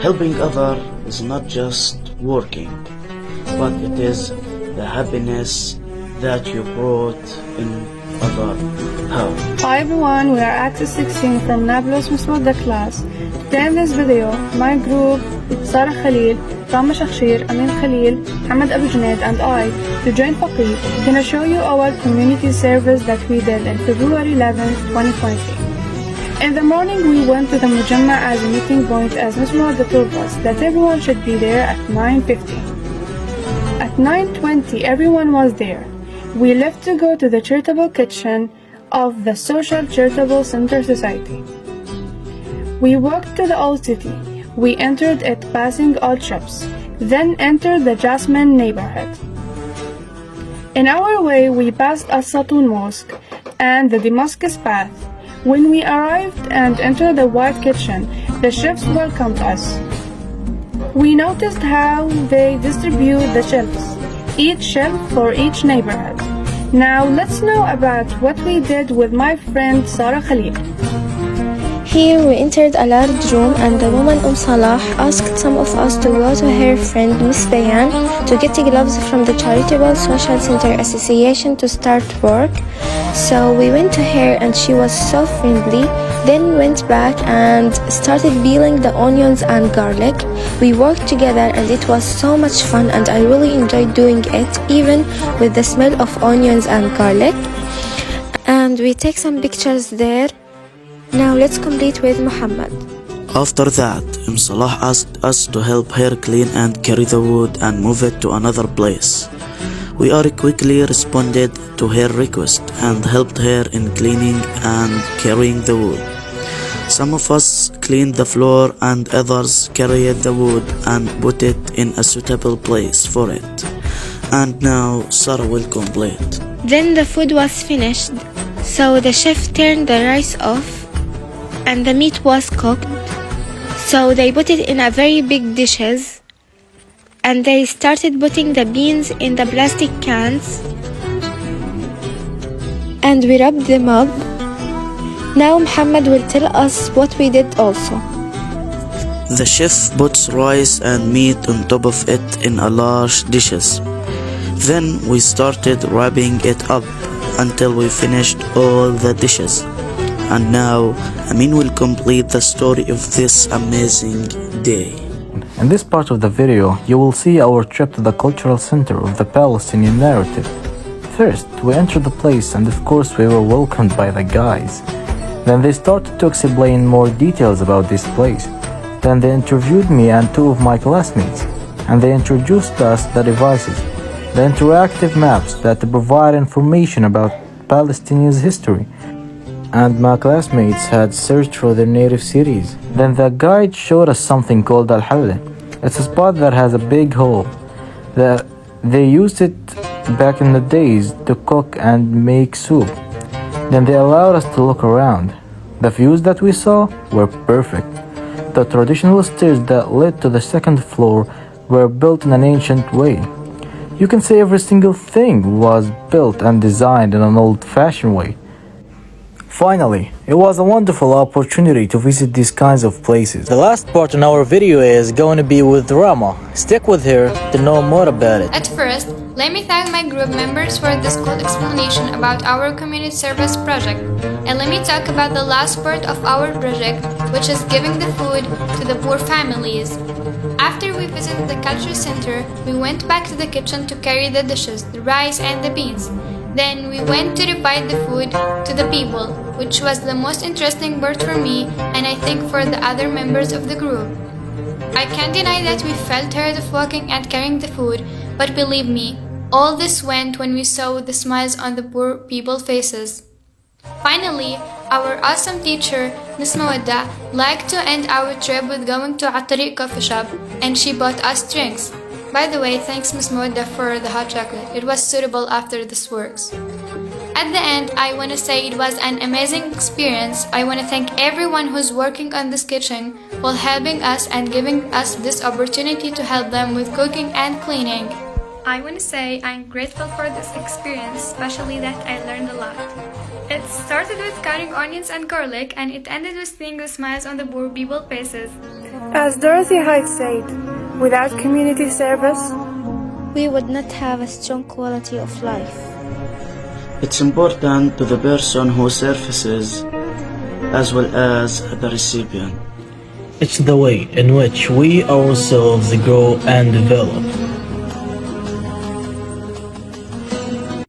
Helping others is not just working, but it is the happiness that you brought in other house. Hi everyone, we are Access 16 from Nablos Musmada class. Today in this video, my group, Sarah Khalil, Rama Shakhshir, Amin Khalil, Hamad Abu Junaid and I, to join Faqih, gonna show you our community service that we did on February 11th, 2020. In the morning, we went to the Mujamma as a meeting point as Ms. Muadda told us that everyone should be there at 9:50. At 9:20, everyone was there. We left to go to the charitable kitchen of the Social Charitable Center Society. We walked to the Old City. We entered it passing old shops, then entered the Jasmine neighborhood. In our way, we passed Al-Satun Mosque and the Damascus Path. When we arrived and entered the White Kitchen, the chefs welcomed us. We noticed how they distribute the shelves, each shelf for each neighborhood. Now let's know about what we did with my friend Sarah Khalil. Here we entered a large room and the woman Salah asked some of us to go to her friend Miss Bayan to get gloves from the Charitable Social Center Association to start work. So we went to her and she was so friendly. Then went back and started peeling the onions and garlic. We worked together and it was so much fun and I really enjoyed doing it, even with the smell of onions and garlic. And we take some pictures there. Now let's complete with Muhammad. After that, Salah asked us to help her clean and carry the wood and move it to another place. We all quickly responded to her request and helped her in cleaning and carrying the wood. Some of us cleaned the floor and others carried the wood and put it in a suitable place for it. And now Sarah will complete. Then the food was finished, so the chef turned the rice off and the meat was cooked. So they put it in a very big dishes and they started putting the beans in the plastic cans and we rubbed them up. Now Muhammad will tell us what we did also. The chef puts rice and meat on top of it in a large dishes. Then we started wrapping it up until we finished all the dishes. And now Amin will complete the story of this amazing day. In this part of the video, you will see our trip to the cultural center of the Palestinian narrative. First, we entered the place and of course we were welcomed by the guys. Then they started to explain more details about this place. Then they interviewed me and two of my classmates. And they introduced us the devices, the interactive maps that provide information about Palestinians' history. And my classmates had searched for their native cities. Then the guide showed us something called Al-Halla. It's a spot that has a big hole. They used it back in the days to cook and make soup. Then they allowed us to look around. The views that we saw were perfect. The traditional stairs that led to the second floor were built in an ancient way. You can say every single thing was built and designed in an old-fashioned way. Finally, it was a wonderful opportunity to visit these kinds of places. The last part in our video is going to be with Rama. Stick with her to know more about it. At first, let me thank my group members for this cool explanation about our community service project. And let me talk about the last part of our project, which is giving the food to the poor families. After we visited the culture center, we went back to the kitchen to carry the dishes, the rice and the beans. Then we went to divide the food to the people, which was the most interesting part for me and I think for the other members of the group. I can't deny that we felt tired of walking and carrying the food, but believe me, all this went when we saw the smiles on the poor people's faces. Finally, our awesome teacher, Ms. Muadda, liked to end our trip with going to Atariq coffee shop and she bought us drinks. By the way, thanks Ms. Muadda for the hot chocolate. It was suitable after this works. At the end, I want to say it was an amazing experience. I want to thank everyone who's working on this kitchen while helping us and giving us this opportunity to help them with cooking and cleaning. I want to say I'm grateful for this experience, especially that I learned a lot. It started with cutting onions and garlic and it ended with seeing the smiles on the poor people's faces. As Dorothy Height said, without community service, we would not have a strong quality of life. It's important to the person who surfaces as well as the recipient. It's the way in which we ourselves grow and develop.